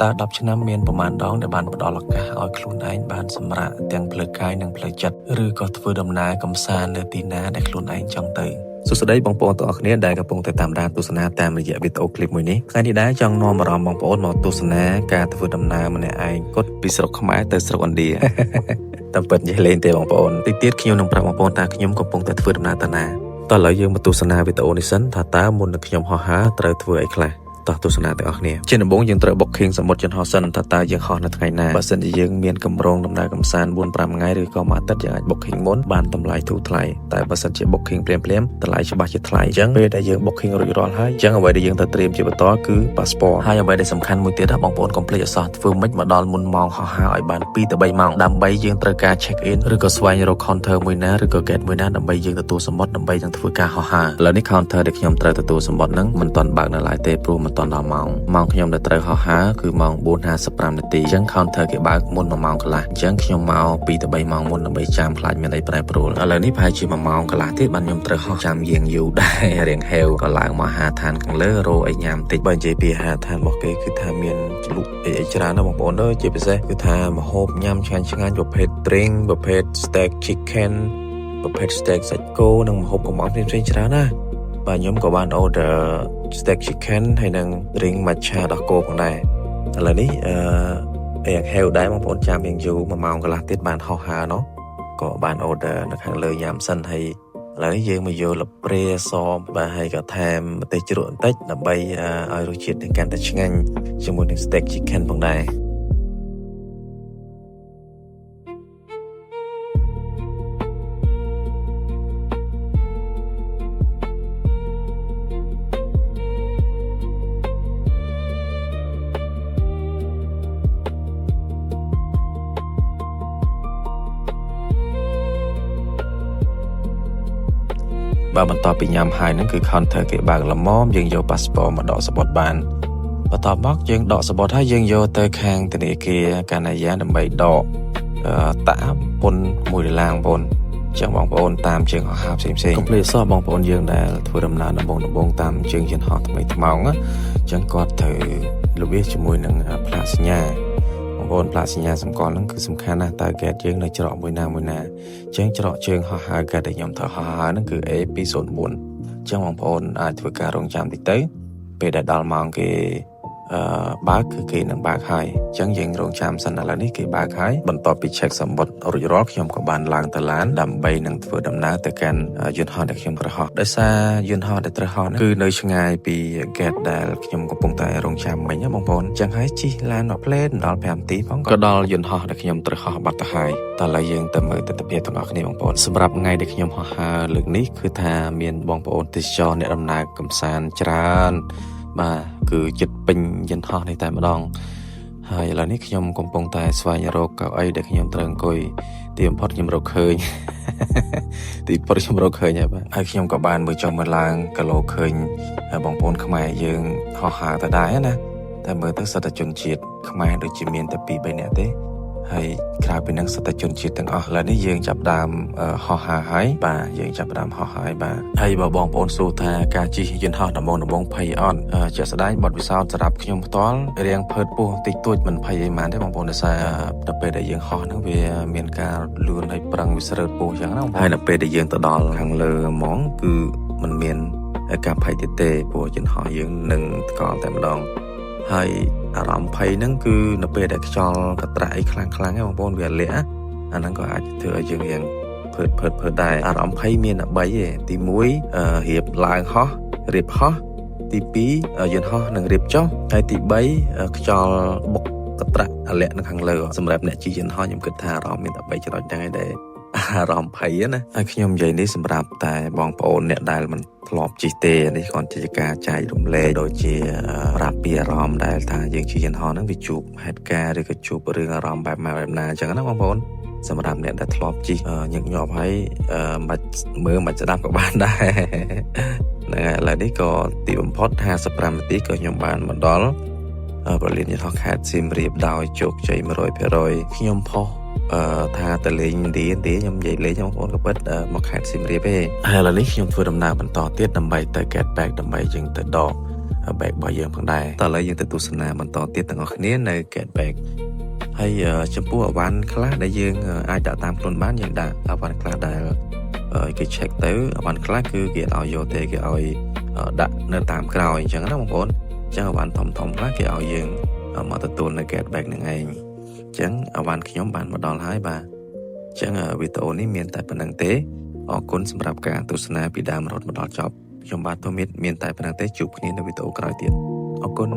តើ10ឆ្នាំមានប្រមាណដងដែលបានផ្ដល់ឱកាសឲ្យខ្លួនឯងបានសម្រាកទាំងផ្លូវកាយនិងផ្លូវចិត្តឬក៏ធ្វើដំណើរកម្សាន្តនៅទីណាដែលខ្លួនឯងចង់ទៅសួស្តីបងប្អូនទាំងអស់គ្នាដែលកំពុងតែតាមដានទស្សនាតាមរយៈវីដេអូឃ្លីបមួយនេះថ្ងៃនេះដែរចង់នាំអារម្មណ៍បងប្អូនមកទស្សនាការធ្វើដំណើរម្នាក់ឯងគត់ពីស្រុកខ្មែរទៅស្រុកឥណ្ឌាតាមពិតនិយាយលេងទេបងប្អូនទីទៀតខ្ញុំនឹងប្រាប់បងប្អូនថាខ្ញុំកំពុងតែធ្វើដំណើរទៅណាតោះឥឡូវយើងមកទស្សនាវីដេអូនេះសិនថាតើមុននឹងខ្ញុំហោះហើរត្រូវធ្វើអីខ្លះតោះទស្សនាទាំងអស់គ្នាជាដំបូងយើងត្រូវ booking សមុទ្រយន្តហោះសិនថាតើយើងហោះនៅថ្ងៃណាបើសិនជាយើងមានកម្រងដំណើរកម្សាន្ត 4-5 ថ្ងៃឬក៏មួយអាទិត្យយើងអាច booking មុនបានតម្លៃធូរថ្លៃតែបើសិនជា booking ភ្លាមៗតម្លៃច្បាស់ជាថ្លៃអញ្ចឹងពេលដែលយើង booking រួចរាល់ហើយអញ្ចឹងអ្វីដែលយើងត្រូវត្រៀមជាបន្តគឺ passport ហើយអ្វីដែលសំខាន់មួយទៀតបងប្អូនកុំភ្លេចអសោះធ្វើម៉េចមកដល់មុនម៉ោងហោះហើរឲ្យបាន2ទៅ3ម៉ោងដើម្បីយើងត្រូវការ check in ឬក៏ស្វែងរក counter មួយណាឬក៏ gate មួយណាដើម្បីយើងទទួលសមុទ្រដើម្បីយើងធ្វើការហោះហើរឥឡូវនេះ counter ដែលខ្ញុំត្រូវទទួលសមុទ្រហ្នឹងមិនទាន់បើកនៅឡើយទេព្រោះមិនទាន់ដល់ម៉ោងខ្ញុំដែលត្រូវហោះហើរគឺម៉ោង 4:55 នាទីអញ្ចឹង counter គេបើកមុន1ម៉ោងកន្លះអញ្ចឹងខ្ញុំមក2ទៅ3ម៉ោងមុនដើម្បីចាំខ្លាចមានអីប្រែប្រួលឥឡូវនេះប្រហែលជា1ម៉ោងកន្លះទៀតបានខ្ញុំត្រូវហោះចាំយាងយូរដែររៀងហេវក៏ឡើងមកហាឋានខាងលើរោអីញ៉ាំតិចបើនិយាយពីហាឋានរបស់គេគឺថាមានលក់អីច្រើនណាស់បងប្អូនអើយជាពិសេសគឺថាម្ហូបញ៉ាំឆ្ងាញ់ប្រភេទ drink ប្រភេទ steak chicken ប្រភេទ steak សាច់គោនិងម្ហូបកំងផ្សេងៗច្រើនណាស់បាទខ្ញុំក៏បាន order steak chicken ហើយនិង drink matcha ដោះគោផងដែរឥឡូវនេះយ៉ាងហេវដែរបងប្អូនចាំយ៉ាងយូរ1ម៉ោងកន្លះទៀតបានហោះហើរនោះក៏បាន order នៅខាងលើញ៉ាំសិនហើយឥឡូវនេះយើងមកយកលព្រាសបាទហើយក៏ថែមម្ទេសជ្រក់បន្តិចដើម្បីឲ្យរសជាតិនេះកាន់តែឆ្ងាញ់ជាមួយនឹង steak chicken ផងដែរបើបន្ទាប់ពីញ៉ាំហើយហ្នឹងគឺ counter គេបើកល្មមយើងយក passport មកដកសំបុត្របានបន្ទាប់មកយើងដកសំបុត្រហើយយើងយកទៅខាងធនាគារកាណាយ៉ាដើម្បីដកតាពន្ធ$1បងប្អូនអញ្ចឹងបងប្អូនតាមជើងហោះហើរផ្សេងកុំភ្លេចសោះបងប្អូនយើងដែលធ្វើដំណើរដំបងតាមជើងយន្តហោះថ្មីថ្មោងអញ្ចឹងគាត់ត្រូវលវាសជាមួយនឹងផ្លាកសញ្ញាបងប្អូនផ្លាកសញ្ញាសម្គាល់ហ្នឹងគឺសំខាន់ណាស់តើ gate យើងនៅច្រកមួយណាអញ្ចឹងច្រកជើងហោះហើរ gate ដែលខ្ញុំត្រូវហោះហើរហ្នឹងគឺ A204 អញ្ចឹងបងប្អូនអាចធ្វើការរងចាំតិចទៅពេលដែលដល់ម៉ោងគេបើកគឺគេនឹងបើកហើយអញ្ចឹងយើងរងចាំសិនឥឡូវនេះគេបើកហើយបន្ទាប់ពី check សំបុត្ររួចរាល់ខ្ញុំក៏បានឡើងទៅឡានដើម្បីនឹងធ្វើដំណើរទៅកាន់យន្តហោះដែលខ្ញុំត្រូវហោះដោយសារយន្តហោះដែលត្រូវហោះគឺនៅឆ្ងាយពី gate ដែលខ្ញុំកំពុងតែរងចាំមិញណាបងប្អូនអញ្ចឹងហើយជិះឡានមកផ្លេតដល់5នាទីផងក៏ដល់យន្តហោះដែលខ្ញុំត្រូវហោះបាត់ទៅហើយតើឥឡូវយើងទៅមើលទស្សនវិជ្ជាទាំងអស់គ្នាបងប្អូនសម្រាប់ថ្ងៃដែលខ្ញុំហោះហើរលើកនេះគឺថាមានបងប្អូនទេសចរអ្នកដំណើរកម្សាន្តច្រើនបាទគឺចិត្តពេញយន្តហោះនេះតែម្ដងហើយឥឡូវនេះខ្ញុំកំពុងតែស្វែងរកកៅអីដែលខ្ញុំត្រូវអង្គុយទីបំផុតខ្ញុំរកឃើញទីបំផុតខ្ញុំរកឃើញហើយខ្ញុំក៏បានមើលចុះមើលឡើងគីឡូឃើញបងប្អូនខ្មែរយើងហោះហើរទៅដែរណាតែមើលទៅសិតតែជនជាតិខ្មែរដូចជាមានតែ 2-3 នាក់ទេហើយក្រៅពីនឹងសិតតែជនជាតិទាំងអស់ឥឡូវនេះយើងចាប់ដើមហោះហើរហើយបាទយើងចាប់ដើមហោះហើយបាទហើយបើបងប្អូនសួរថាការជិះយន្តហោះដំបងភ័យអត់ជាក់ស្ដែងបទពិសោធន៍សម្រាប់ខ្ញុំផ្ទាល់រៀងភើតពោះតិចតួចមិនភ័យអីហ្មងទេបងប្អូនដោយសារដល់ពេលដែលយើងហោះហ្នឹងវាមានការលឿនហើយប្រឹងវាស្រើតពោះអញ្ចឹងណាហើយដល់ពេលដែលយើងទៅដល់ខាងលើហ្មងគឺมันមានការភ័យទៀតទេព្រោះយន្តហោះយើងនឹងថ្កល់តែម្ដងហើយអារម្មណ៍ភ័យហ្នឹងគឺនៅពេលដែលខ្យល់កត្រាស់អីខ្លាំងៗហ្នឹងបងប្អូនវាលាក់អាហ្នឹងក៏អាចធ្វើឲ្យយើងរៀងភើតដែរអារម្មណ៍ភ័យមានតែ3ទេទី1រៀបឡើងហោះរៀបហោះទី2យន្តហោះនឹងរៀបចុះហើយទី3ខ្យល់បុកកត្រាក់អាលាក់នៅខាងលើសម្រាប់អ្នកជិះយន្តហោះខ្ញុំគិតថាអារម្មណ៍មានតែ3ចំណុចហ្នឹងឯងដែរអារម្មណ៍ភ័យណាហើយខ្ញុំនិយាយនេះសម្រាប់តែបងប្អូនអ្នកដែលមិនធ្លាប់ជិះទេនេះគ្រាន់តែជាការចែករំលែកដូចជាប្រាប់ពីអារម្មណ៍ដែលថាយើងជិះយន្តហោះហ្នឹងវាជួបហេតុការណ៍ឬក៏ជួបរឿងអារម្មណ៍បែបណាអញ្ចឹងណាបងប្អូនសម្រាប់អ្នកដែលធ្លាប់ជិះញឹកញាប់ហើយមិនមើលមិនស្ដាប់ក៏បានដែរហ្នឹងហើយឥឡូវនេះក៏ទីបំផុត55នាទីក៏ខ្ញុំបានមកដល់ប្រលានយន្តហោះខេត្តសៀមរាបដោយជោគជ័យ 100% ខ្ញុំផុសថាទៅលេងឥណ្ឌាខ្ញុំនិយាយលេងបងប្អូនក៏ពិតមកខេត្តសៀមរាបទេហើយឥឡូវនេះខ្ញុំធ្វើដំណើរបន្តទៀតដើម្បីទៅ get back ដើម្បីយើងទៅដក bag របស់យើងផងដែរតើឥឡូវយើងទៅទស្សនាបន្តទៀតទាំងអស់គ្នានៅ get bag ហើយចំពោះអវ៉ាន់ខ្លះដែលយើងអាចដាក់តាមខ្លួនបានយើងដាក់អវ៉ាន់ខ្លះដែលគេ check ទៅអវ៉ាន់ខ្លះគឺគេឲ្យយកទេគេឲ្យដាក់នៅតាមក្រោយអញ្ចឹងណាបងប្អូនអញ្ចឹងអវ៉ាន់ធំខ្លះគេឲ្យយើងមកទទួលនៅ get bag នឹងឯងអញ្ចឹងអវ៉ាន់ខ្ញុំបានមកដល់ហើយបាទអញ្ចឹងវីដេអូនេះមានតែប៉ុណ្្នឹងទេអរគុណសម្រាប់ការទស្សនាពីដើមរហូតមកដល់ចប់ខ្ញុំបាទទូមីតមានតែប៉ុណ្្នឹងទេជួបគ្នានៅវីដេអូក្រោយទៀតអរគុណ